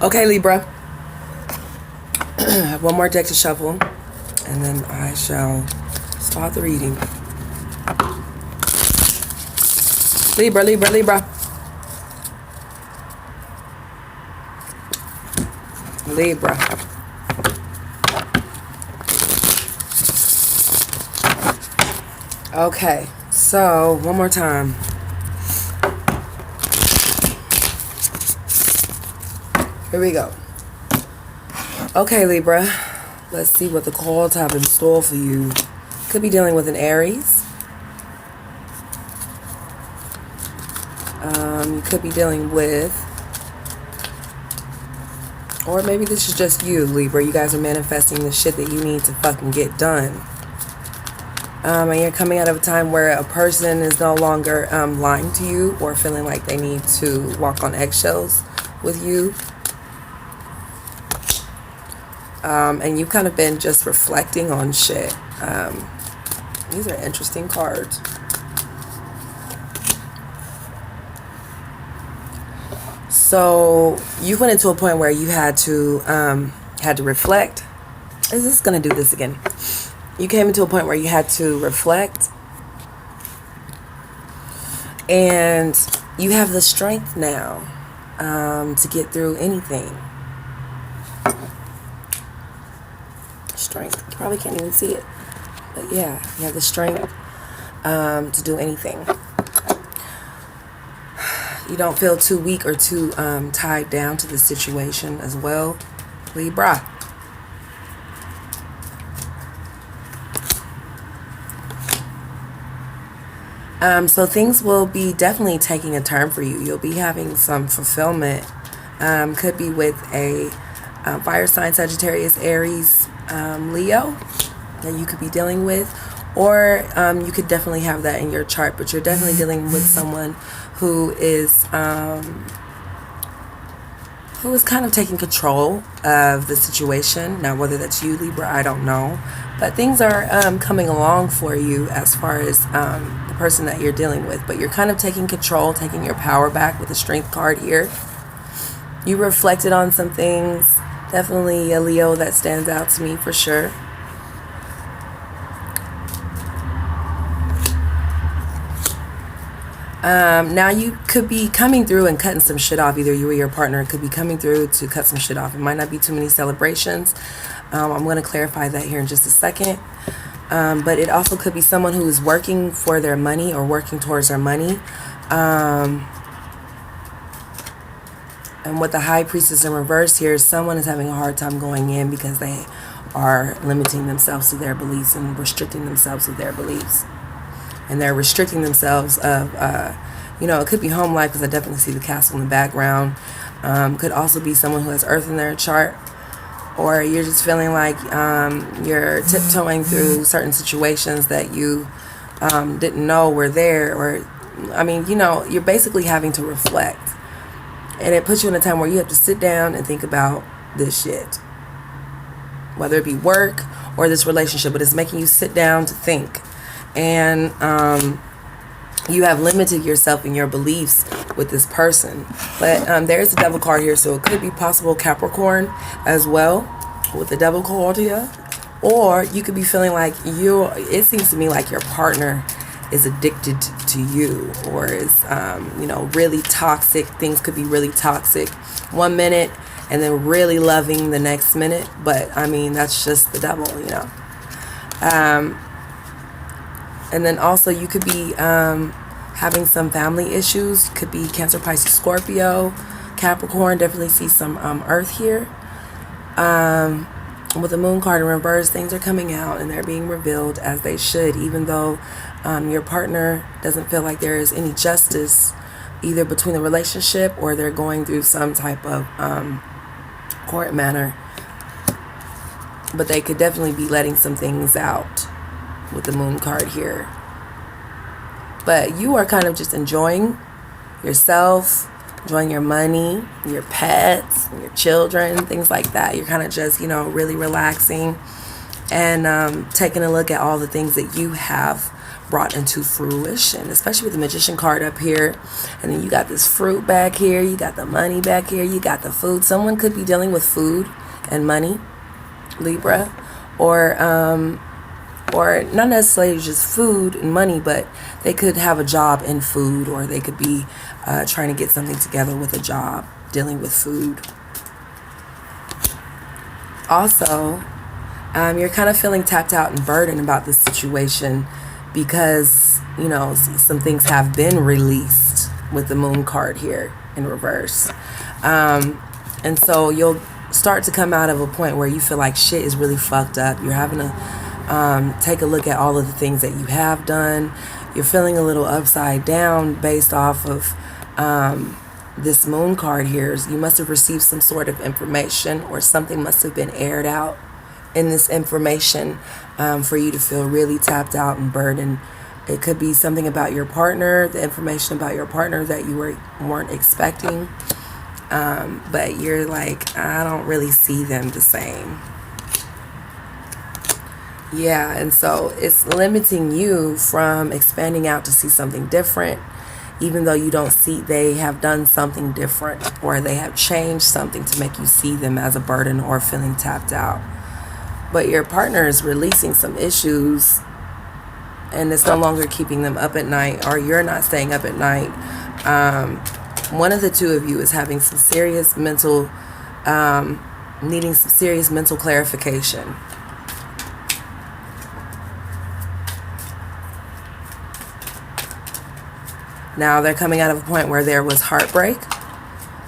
Okay, Libra. I have one more deck to shuffle, and then I shall start the reading. Libra, Libra, Libra. Libra. Okay, so one more time. Here we go. Okay, Libra. Let's see what the cards have in store for you. Could be dealing with an Aries. You could be dealing with, or maybe this is just you, Libra. You guys are manifesting the shit that you need to fucking get done. And you're coming out of a time where a person is no longer lying to you or feeling like they need to walk on eggshells with you. And you've kind of been just reflecting on shit. These are interesting cards. So you went into a point where you had to reflect. Is this gonna do this again? You came into a point where you had to reflect, and you have the strength now to get through anything. Strength. You probably can't even see it, but yeah, you have the strength to do anything. You don't feel too weak or too tied down to the situation as well, Libra. So things will be definitely taking a turn for you. You'll be having some fulfillment. Could be with a fire sign, Sagittarius, Aries, Leo that you could be dealing with. Or you could definitely have that in your chart, but you're definitely dealing with someone who is kind of taking control of the situation. Now, whether that's you, Libra, I don't know. But things are coming along for you as far as the person that you're dealing with. But you're kind of taking control, taking your power back with the Strength card here. You reflected on some things. Definitely a Leo that stands out to me for sure. Now you could be coming through and cutting some shit off. Either you or your partner could be coming through to cut some shit off. It might not be too many celebrations. I'm going to clarify that here in just a second. But it also could be someone who is working for their money or working towards their money. And with the High Priestess in reverse here, someone is having a hard time going in because they are limiting themselves to their beliefs and restricting themselves to their beliefs. And they're restricting themselves of, it could be home life because I definitely see the castle in the background. Could also be someone who has earth in their chart. Or you're just feeling like you're tiptoeing through certain situations that you didn't know were there. Or, you're basically having to reflect. And it puts you in a time where you have to sit down and think about this shit. Whether it be work or this relationship, but it's making you sit down to think. And you have limited yourself in your beliefs with this person. But there's a Devil card here, so it could be possible Capricorn as well with the Devil card here. Or you could be feeling like it seems to me like your partner is addicted to you, or is, really toxic. Things could be really toxic 1 minute and then really loving the next minute. But, that's just the devil, And then also you could be having some family issues. Could be Cancer, Pisces, Scorpio, Capricorn. Definitely see some earth here. With the Moon card in reverse, things are coming out and they're being revealed as they should, even though your partner doesn't feel like there is any justice either between the relationship or they're going through some type of court matter. But they could definitely be letting some things out with the Moon card here. But you are kind of just enjoying yourself, enjoying your money, your pets, your children, things like that. You're kind of just, really relaxing and taking a look at all the things that you have brought into fruition, especially with the Magician card up here. And then you got this fruit back here, you got the money back here, you got the food. Someone could be dealing with food and money, Libra, or not necessarily just food and money, but they could have a job in food, or they could be trying to get something together with a job dealing with food. Also, you're kind of feeling tapped out and burdened about this situation because, you know, some things have been released with the Moon card here in reverse. And so you'll start to come out of a point where you feel like shit is really fucked up. You're having to take a look at all of the things that you have done. You're feeling a little upside down based off of this Moon card here. You must have received some sort of information, or something must have been aired out in this information for you to feel really tapped out and burdened. It could be something about your partner, the information about your partner that you weren't expecting, but you're like, I don't really see them the same. Yeah, and so it's limiting you from expanding out to see something different, even though you don't see they have done something different, or they have changed something to make you see them as a burden or feeling tapped out. But your partner is releasing some issues, and it's no longer keeping them up at night, or you're not staying up at night. One of the two of you is having some serious mental, needing some serious mental clarification. Now they're coming out of a point where there was heartbreak,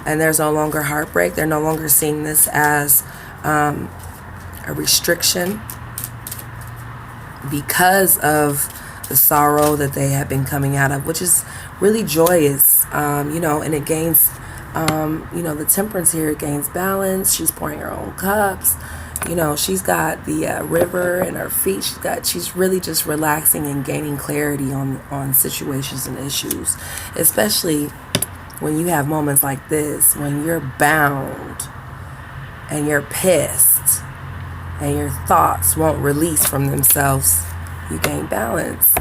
and there's no longer heartbreak. They're no longer seeing this as a restriction because of the sorrow that they have been coming out of, which is really joyous, you know, and it gains, you know, the temperance here, it gains balance. She's pouring her own cups. You know, she's got the river in her feet. She's really just relaxing and gaining clarity on situations and issues, especially when you have moments like this, when you're bound and you're pissed and your thoughts won't release from themselves. You gain balance,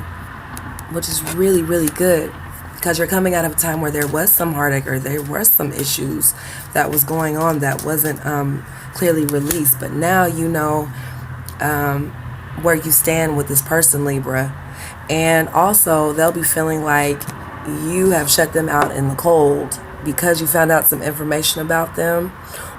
which is really, really good, because you're coming out of a time where there was some heartache, or there were some issues that was going on that wasn't clearly released. But now you know where you stand with this person, Libra. And also they'll be feeling like you have shut them out in the cold because you found out some information about them,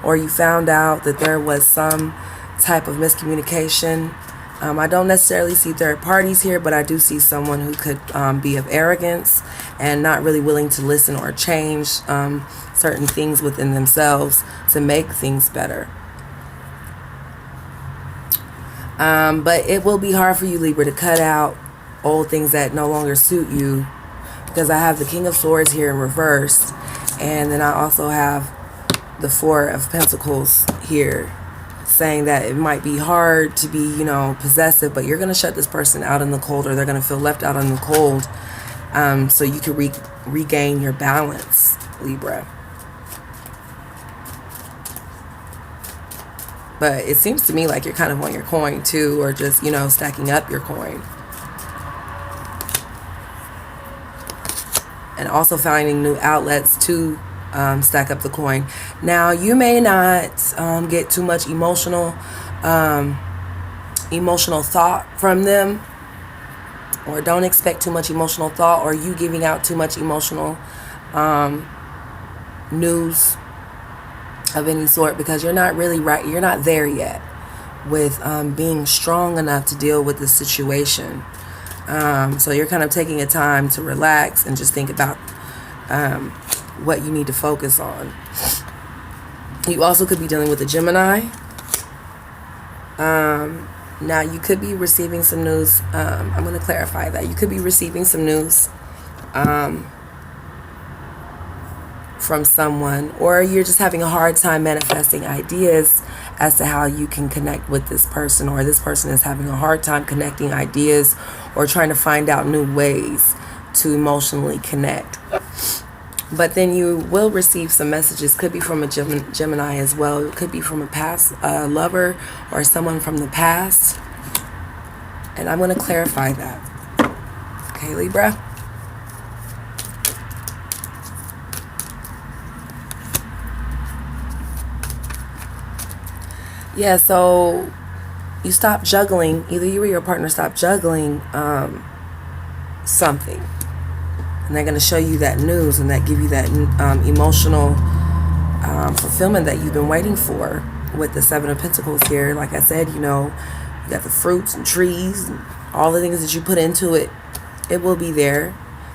or you found out that there was some type of miscommunication. I don't necessarily see third parties here, but I do see someone who could be of arrogance and not really willing to listen or change certain things within themselves to make things better. But it will be hard for you, Libra, to cut out old things that no longer suit you, because I have the King of Swords here in reverse, and then I also have the Four of Pentacles here, saying that it might be hard to be, you know, possessive, but you're going to shut this person out in the cold, or they're going to feel left out in the cold, so you can regain your balance, Libra. But it seems to me like you're kind of on your coin too, or just, you know, stacking up your coin. And also finding new outlets to stack up the coin. Now, you may not get too much emotional thought from them, or don't expect too much emotional thought, or you giving out too much emotional news of any sort, because you're not really right. You're not there yet with being strong enough to deal with the situation. So you're kind of taking a time to relax and just think about what you need to focus on. You also could be dealing with a Gemini. Now you could be receiving some news. I'm going to clarify that. You could be receiving some news from someone, or you're just having a hard time manifesting ideas as to how you can connect with this person, or this person is having a hard time connecting ideas or trying to find out new ways to emotionally connect. But then you will receive some messages. Could be from a Gemini as well. It could be from a past lover or someone from the past. And I'm going to clarify that. Okay, Libra. Yeah, so you stop juggling. Either you or your partner stop juggling something, and they're going to show you that news and that give you that emotional fulfillment that you've been waiting for. With the Seven of Pentacles here, like I said, you know, you got the fruits and trees and all the things that you put into it. It will be there.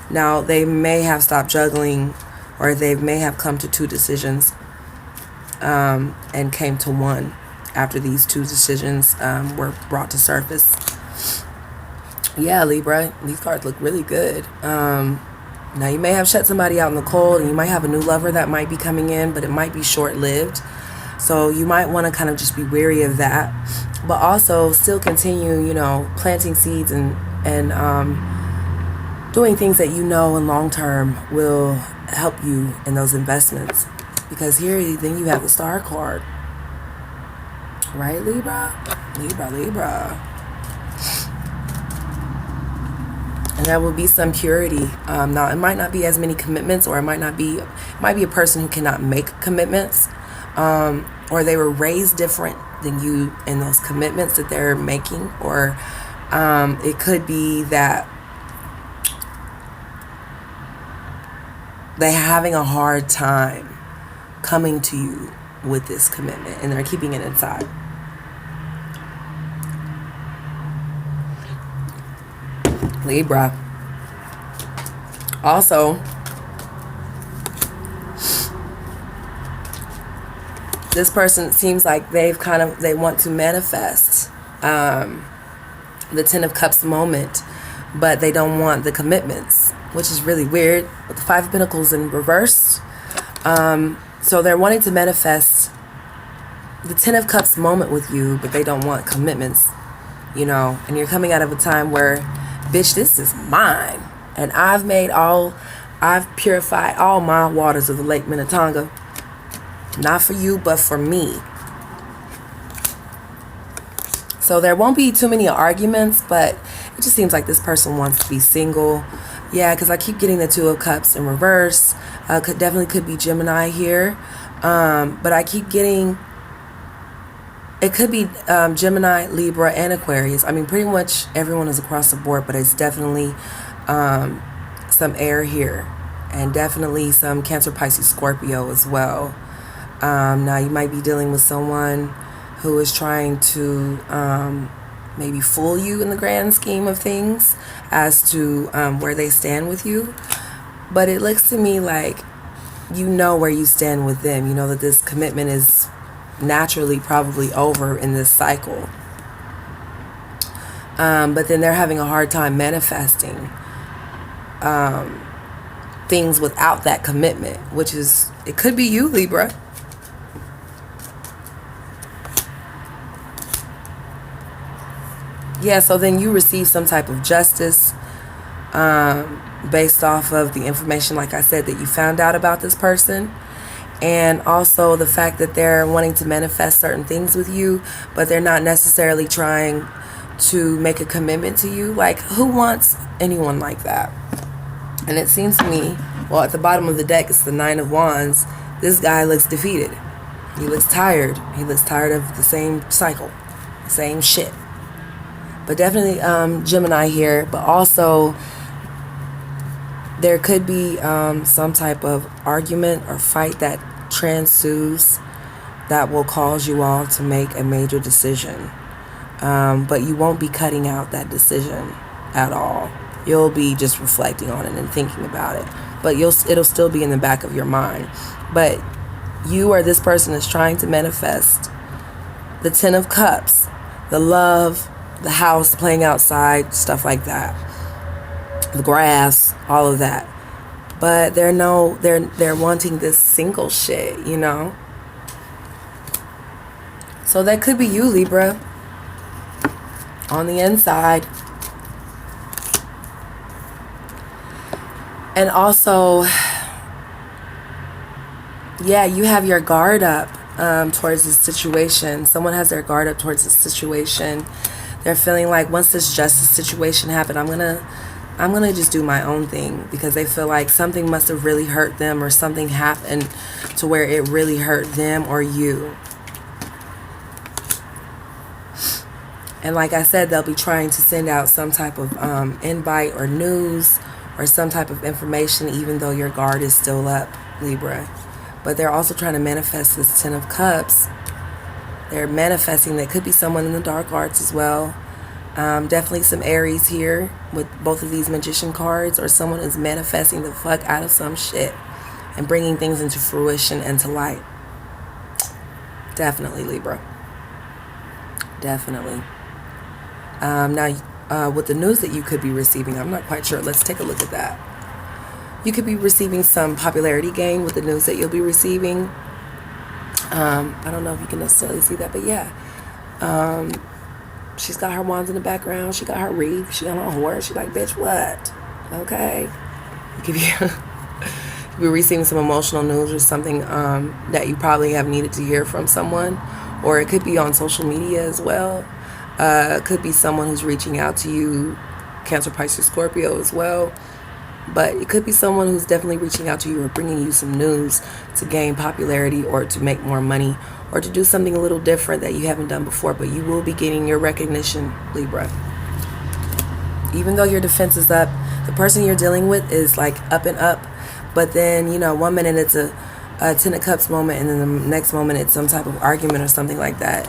Now, they may have stopped juggling, or they may have come to two decisions and came to one after these two decisions were brought to surface. Yeah, Libra, these cards look really good. Now, you may have shut somebody out in the cold, and you might have a new lover that might be coming in, but it might be short-lived. So you might want to kind of just be wary of that, but also still continue, you know, planting seeds and doing things that you know in long term will help you in those investments. Because here, then you have the Star card, right, Libra? Libra. And there will be some purity. Now, it might not be as many commitments, or it might be a person who cannot make commitments. Or they were raised different than you in those commitments that they're making, or it could be that they're having a hard time coming to you with this commitment, and they're keeping it inside. Libra. Also, this person seems like they want to manifest the Ten of Cups moment, but they don't want the commitments, which is really weird. With the Five of Pentacles in reverse, so they're wanting to manifest the Ten of Cups moment with you, but they don't want commitments, you know. And you're coming out of a time where, bitch, this is mine, and I've purified all my waters of the Lake Minnetonka. Not for you, but for me. So there won't be too many arguments, but it just seems like this person wants to be single. Yeah, because I keep getting the Two of Cups in reverse. Could be Gemini here. But I keep getting, it could be Gemini, Libra, and Aquarius. I mean, pretty much everyone is across the board, but it's definitely some air here. And definitely some Cancer, Pisces, Scorpio as well. Now, you might be dealing with someone who is trying to maybe fool you in the grand scheme of things as to where they stand with you. But it looks to me like you know where you stand with them. You know that this commitment is naturally probably over in this cycle. But then they're having a hard time manifesting things without that commitment, which is, it could be you, Libra. Yeah, so then you receive some type of justice based off of the information, like I said, that you found out about this person. And also the fact that they're wanting to manifest certain things with you, but they're not necessarily trying to make a commitment to you. Like, who wants anyone like that? And it seems to me, well, at the bottom of the deck, it's the Nine of Wands. This guy looks defeated. He looks tired. He looks tired of the same cycle, the same shit. But definitely Gemini here, but also there could be some type of argument or fight that ensues that will cause you all to make a major decision. But you won't be cutting out that decision at all. You'll be just reflecting on it and thinking about it. But it'll still be in the back of your mind. But you or this person is trying to manifest the Ten of Cups, the love, the house, playing outside, stuff like that, the grass, all of that. But they're wanting this single shit, you know. So that could be you, Libra, on the inside. And also, yeah, you have your guard up towards this situation. Someone has their guard up towards this situation. They're feeling like once this justice situation happened, I'm going to I'm going to just do my own thing, because they feel like something must have really hurt them, or something happened to where it really hurt them or you. And like I said, they'll be trying to send out some type of invite or news or some type of information, even though your guard is still up, Libra. But they're also trying to manifest this Ten of Cups. They're manifesting that could be someone in the dark arts as well. Definitely some Aries here with both of these Magician cards, or someone is manifesting the fuck out of some shit and bringing things into fruition and to light. Definitely, Libra. Definitely. Now, with the news that you could be receiving, I'm not quite sure. Let's take a look at that. You could be receiving some popularity gain with the news that you'll be receiving. I don't know if you can necessarily see that, but yeah. She's got her wands in the background. She got her wreath. She got her horse. She's like, bitch, what? Okay. You could be receiving some emotional news or something that you probably have needed to hear from someone. Or it could be on social media as well. It could be someone who's reaching out to you, Cancer, Pisces, Scorpio as well. But it could be someone who's definitely reaching out to you or bringing you some news to gain popularity or to make more money or to do something a little different that you haven't done before. But you will be getting your recognition, Libra. Even though your defense is up, the person you're dealing with is like up and up. But then, you know, 1 minute it's a Ten of Cups moment, and then the next moment it's some type of argument or something like that.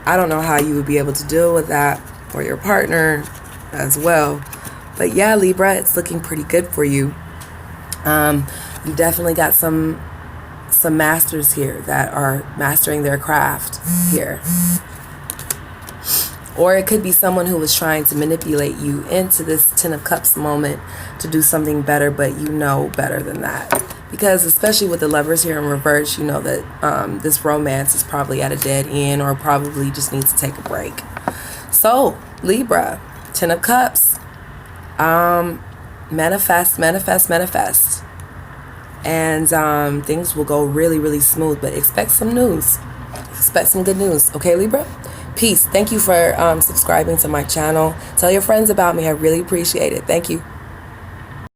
I don't know how you would be able to deal with that, or your partner as well. But yeah, Libra, it's looking pretty good for you. You definitely got some masters here that are mastering their craft here. Or it could be someone who was trying to manipulate you into this Ten of Cups moment to do something better, but you know better than that. Because especially with the Lovers here in reverse, you know that this romance is probably at a dead end, or probably just needs to take a break. So, Libra, Ten of Cups. Manifest. And things will go really, really smooth. But expect some news. Expect some good news. Okay, Libra? Peace. Thank you for subscribing to my channel. Tell your friends about me. I really appreciate it. Thank you.